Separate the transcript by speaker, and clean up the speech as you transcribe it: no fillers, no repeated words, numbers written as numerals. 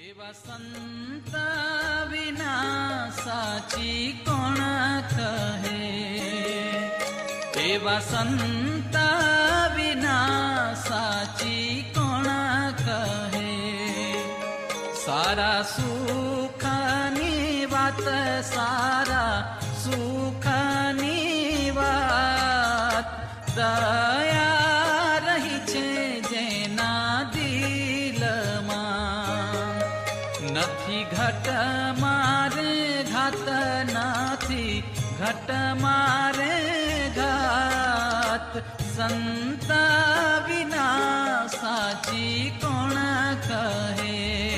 Speaker 1: एवा संत विना साची कोण कहे, एवा संत विना साची कोण कहे। सारा सुखनी वात, सारा सुखनी वात दया रही छे जेना दिलमां। नथी घट मारे घात, नथी घट मारे घात। संत विना साची कोण कहे।